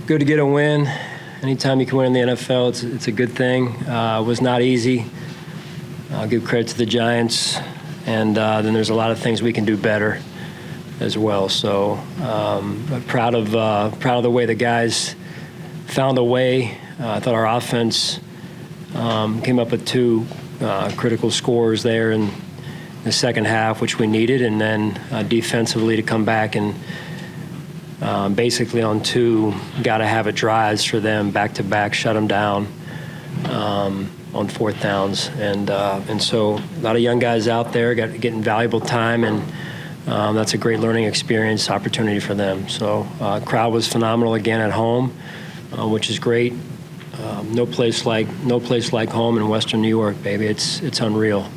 good to get a win. Anytime you can win in the NFL, it's a good thing. It was not easy. I'll give credit to the Giants, and then there's a lot of things we can do better as well. So proud of the way the guys found a way. I thought our offense came up with two critical scores there in the second half, which we needed, and then defensively to come back and basically on two got-to-have-it drives for them back-to-back, shut them down on fourth downs. And so a lot of young guys out there getting valuable time, and that's a great learning experience, opportunity for them. So crowd was phenomenal again at home, which is great. No place like home in Western New York, baby. It's unreal.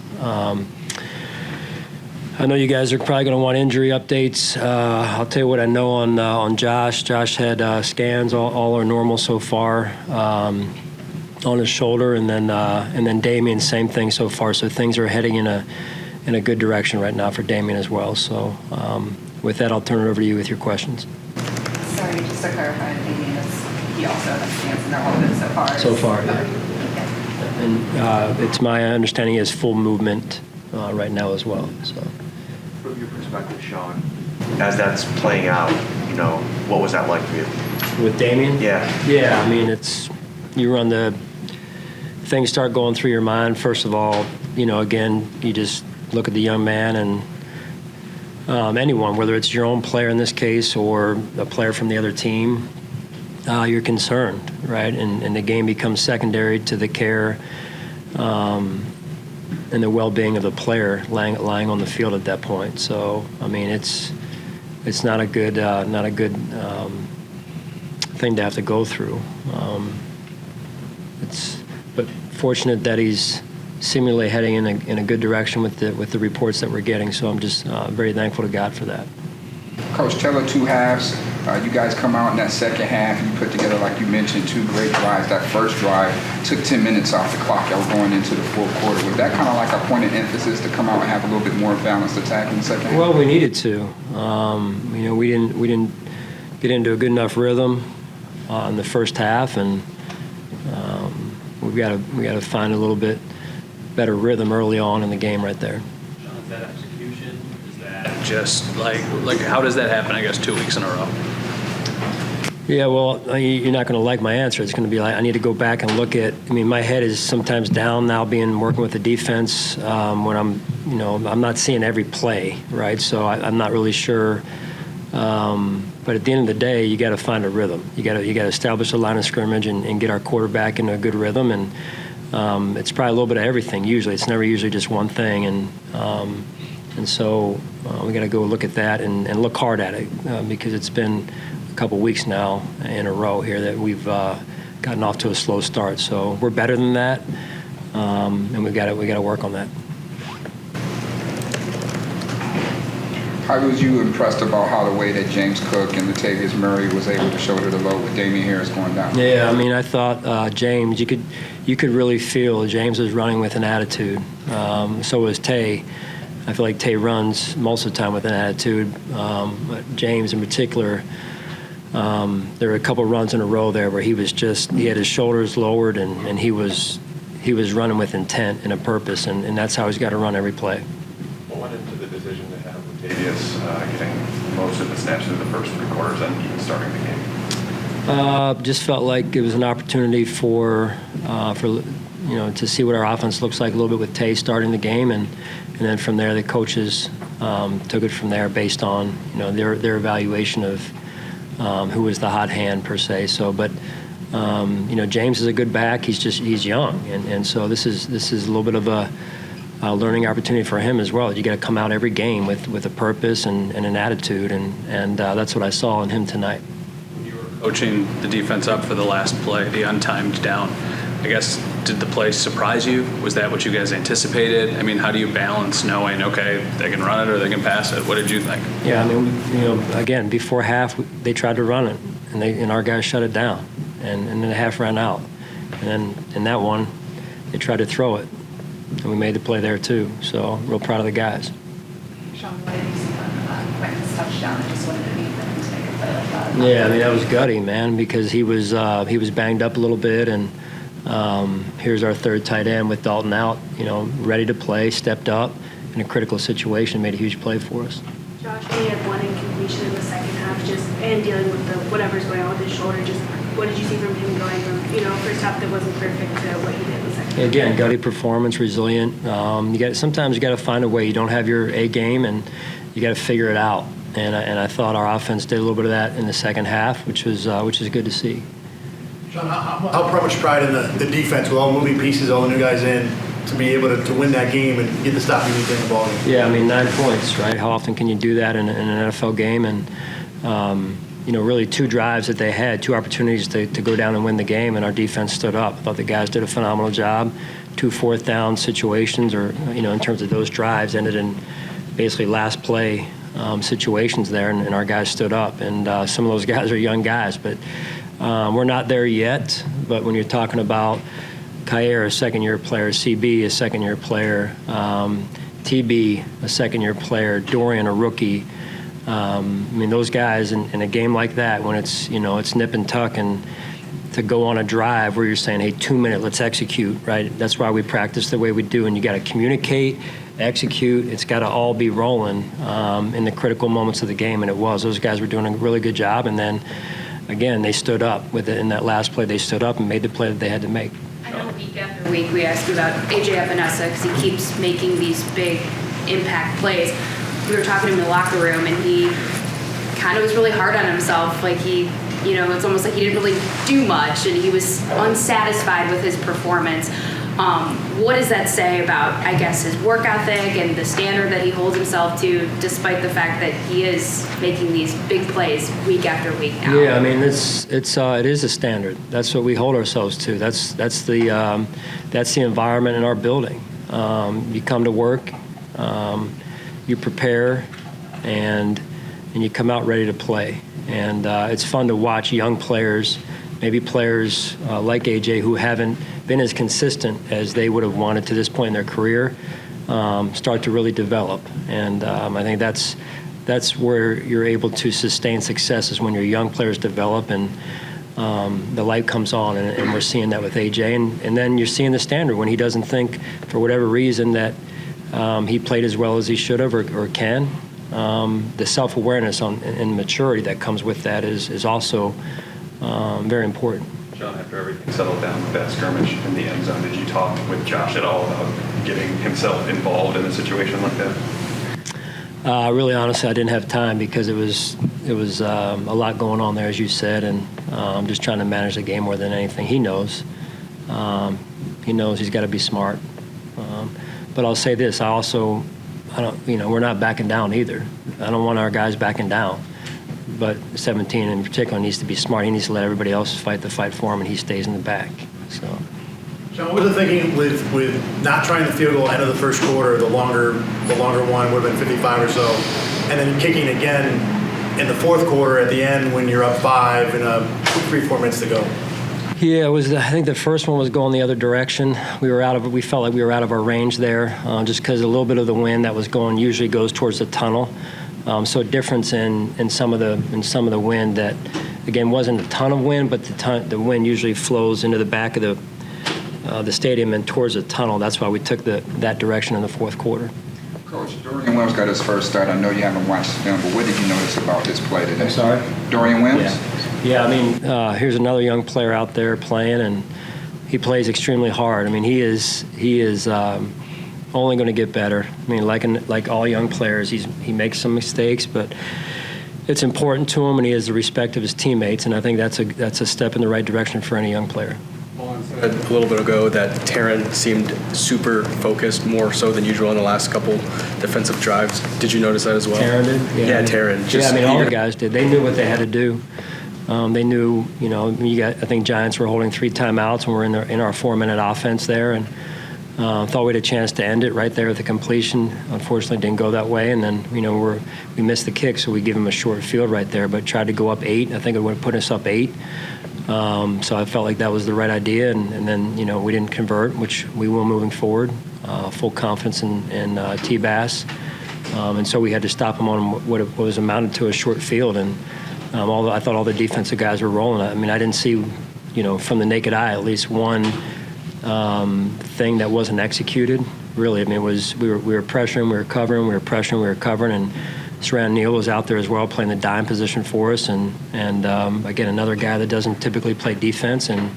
I know you guys are probably going to want injury updates. I'll tell you what I know on Josh. Josh had scans, all are normal so far on his shoulder, and then Damien, same thing so far. So things are heading in a good direction right now for Damien as well. So with that, I'll turn it over to you with your questions. Sorry, just to clarify, Damien he also has scans and they're all good so far. So far, yeah. Okay. And it's my understanding he has full movement right now as well. So. From your perspective, Sean, as that's playing out, what was that like for you? With Damien? Yeah. Yeah, I mean, things start going through your mind. First of all, again, you just look at the young man and anyone, whether it's your own player in this case or a player from the other team, you're concerned, right? And the game becomes secondary to the care and the well-being of the player lying on the field at that point. So, I mean, it's not a good thing to have to go through. But fortunate that he's seemingly heading in a good direction with the reports that we're getting. So I'm just very thankful to God for that. Coach, tell the two halves. You guys come out in that second half, and you put together, like you mentioned, two great drives. That first drive took 10 minutes off the clock. Y'all going into the fourth quarter. Was that kind of like a point of emphasis to come out and have a little bit more balanced attack in the second half? Well, we needed to. We didn't get into a good enough rhythm in the first half, and we got to find a little bit better rhythm early on in the game right there. Sean, is that execution? Is that just like how does that happen, I guess, 2 weeks in a row? Yeah, well, you're not going to like my answer. It's going to be like I need to go back and look at. I mean, my head is sometimes down now, working with the defense when I'm not seeing every play, right? So I'm not really sure. But at the end of the day, you got to find a rhythm. You got to establish a line of scrimmage and get our quarterback in a good rhythm. And it's probably a little bit of everything. Usually, it's never usually just one thing. And so we got to go look at that and look hard at it because it's been a couple weeks now in a row here that we've gotten off to a slow start. So we're better than that, and we got to work on that. How was you impressed about how the way that James Cook and Latavius Murray was able to shoulder the load with Damien Harris going down? Yeah, I mean, I thought James, you could really feel James was running with an attitude. So was Tay. I feel like Tay runs most of the time with an attitude. But James in particular, there were a couple runs in a row there where he had his shoulders lowered and he was running with intent and a purpose, and that's how he's got to run every play. What went into the decision to have Latavius getting most of the snaps through the first three quarters and even starting the game? Just felt like it was an opportunity for to see what our offense looks like a little bit with Tay starting the game, and then from there the coaches took it from there based on their evaluation of who was the hot hand per se. So, but James is a good back. He's young, and so this is a little bit of a learning opportunity for him as well. You got to come out every game with a purpose and an attitude, and that's what I saw in him tonight. When you were coaching the defense up for the last play, the untimed down, I guess, did the play surprise you? Was that what you guys anticipated? I mean, how do you balance knowing, okay, they can run it or they can pass it? What did you think? Yeah, I mean, again, before half, they tried to run it, and our guys shut it down, and then the half ran out. And then in that one, they tried to throw it, and we made the play there too. So real proud of the guys. Sean, what did you see on Quentin's touchdown? I just wanted to be for him to make a Yeah, I mean, that was gutty, man, because he was banged up a little bit, and here's our third tight end with Dalton out, ready to play, stepped up in a critical situation, made a huge play for us. Josh, he had one incompletion in the second half, and dealing with whatever's going on with his shoulder. Just what did you see from him going from first half that wasn't perfect to what he did in the second half? Again, gutty performance, resilient. Sometimes you got to find a way. You don't have your A game, and you got to figure it out. And I thought our offense did a little bit of that in the second half, which is good to see. Sean, how much pride in the defense with all moving pieces, all the new guys in, to be able to win that game and get the stop you need in the ball game? Yeah, I mean, 9 points, right? How often can you do that in an NFL game? And really 2 drives that they had, 2 opportunities to go down and win the game, and our defense stood up. I thought the guys did a phenomenal job. 2 fourth down situations, or in terms of those drives, ended in basically last play situations there, and our guys stood up. And some of those guys are young guys, but we're not there yet. But when you're talking about Kyer, a second-year player, CB, a second-year player, TB, a second-year player, Dorian, a rookie. Those guys in a game like that, when it's nip and tuck, and to go on a drive where you're saying, hey, 2 minutes, let's execute, right? That's why we practice the way we do, and you got to communicate, execute. It's got to all be rolling in the critical moments of the game, and it was. Those guys were doing a really good job, and then, again, they stood up with it in that last play. They stood up and made the play that they had to make. I know week after week we ask you about AJ Epinesa because he keeps making these big impact plays. We were talking to him in the locker room, and he kind of was really hard on himself. Like it's almost like he didn't really do much, and he was unsatisfied with his performance. What does that say about, I guess, his work ethic and the standard that he holds himself to, despite the fact that he is making these big plays week after week now? Yeah, I mean, it is a standard. That's what we hold ourselves to. That's the environment in our building. You come to work, you prepare, and you come out ready to play. And it's fun to watch young players, maybe players like AJ, who haven't been as consistent as they would have wanted to this point in their career, start to really develop. And I think that's where you're able to sustain success, is when your young players develop and the light comes on, and we're seeing that with AJ. And then you're seeing the standard when he doesn't think, for whatever reason, that he played as well as he should have or can. The self-awareness and maturity that comes with that is also very important. Sean, after everything settled down with that skirmish in the end zone, did you talk with Josh at all about getting himself involved in a situation like that? Really, honestly, I didn't have time because it was a lot going on there, as you said, and I'm just trying to manage the game more than anything. He knows. He knows he's got to be smart. But I'll say this: we're not backing down either. I don't want our guys backing down. But 17 in particular needs to be smart. He needs to let everybody else fight the fight for him, and he stays in the back. So. Sean, what was the thinking with not trying the field goal end of the first quarter, the longer one would have been 55 or so, and then kicking again in the fourth quarter at the end when you're up 5 and 3-4 minutes to go? Yeah, I think the first one was going the other direction. We felt like we were out of our range there, just because a little bit of the wind that was going usually goes towards the tunnel. So a difference in some of the wind that, again, wasn't a ton of wind, but the wind usually flows into the back of the stadium and towards the tunnel. That's why we took that direction in the fourth quarter. Coach, Dorian Williams got his first start. I know you haven't watched film, but what did you notice about his play today? I'm sorry? Dorian Williams? Yeah, I mean, here's another young player out there playing, and he plays extremely hard. I mean, he is only going to get better. I mean, like all young players, he makes some mistakes, but it's important to him, and he has the respect of his teammates, and I think that's a step in the right direction for any young player. A little bit ago that Taryn seemed super focused, more so than usual in the last couple defensive drives. Did you notice that as well? Taryn did? Yeah, Taryn. All the guys did. They knew what they had to do. They knew, I think Giants were holding 3 timeouts, and we're in our 4-minute offense there, and thought we had a chance to end it right there at the completion. Unfortunately, didn't go that way, and then we missed the kick, so we give them a short field right there. But tried to go up 8. I think it would have put us up 8. So I felt like that was the right idea, and then we didn't convert, which we will moving forward. Full confidence in T-Bass, and so we had to stop him on what was amounted to a short field, and Although I thought all the defensive guys were rolling. I mean, I didn't see, from the naked eye, at least one thing that wasn't executed. Really, I mean, we were pressuring, we were covering, we were pressuring, we were covering, and Saran Neal was out there as well, playing the dime position for us, and again, another guy that doesn't typically play defense, and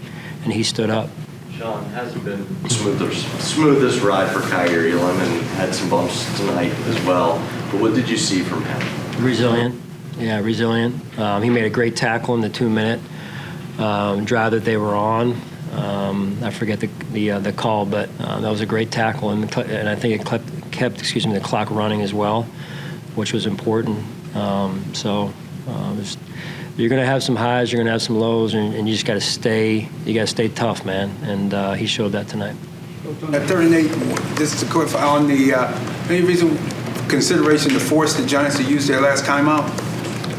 he stood up. Sean, hasn't been smoothest ride for Kyrie Elam and had some bumps tonight as well. But what did you see from him? Resilient. Yeah, resilient. He made a great tackle in the 2-minute drive that they were on. I forget the call, but that was a great tackle, and I think it kept the clock running as well, which was important. You're going to have some highs, you're going to have some lows, and you just got to stay. You got to stay tough, man. And he showed that tonight. At 38, just to clarify on the any reason consideration to force the Giants to use their last timeout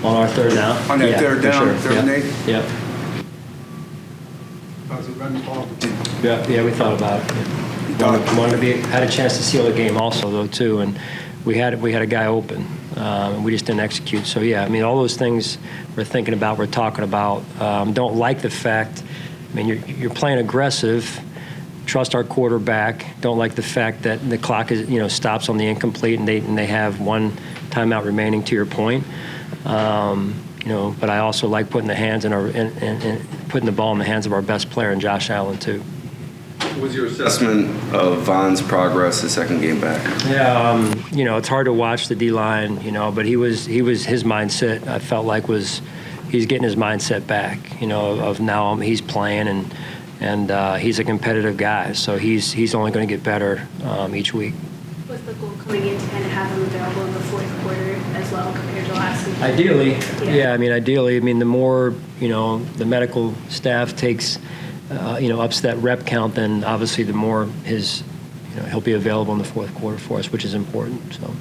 On our third down. on that third down, sure. third and 8. Yep. Yeah, we thought about it. Had a chance to seal the game also, though, too, and we had a guy open, and we just didn't execute. So yeah, I mean, all those things we're thinking about, we're talking about. Don't like the fact. I mean, you're playing aggressive. Trust our quarterback. Don't like the fact that the clock is stops on the incomplete, and they have one timeout remaining. To your point. But I also like putting putting the ball in the hands of our best player, and Josh Allen too. What was your assessment of Von's progress the second game back? Yeah, it's hard to watch the D-line, but his mindset, I felt like he's getting his mindset back, of now he's playing and he's a competitive guy, so he's only going to get better each week. Was the goal coming in to kind of have him available in the fourth quarter as well compared to last week? Ideally, yeah. Ideally, the more the medical staff takes, ups that rep count, then obviously the more he'll be available in the fourth quarter for us, which is important. So.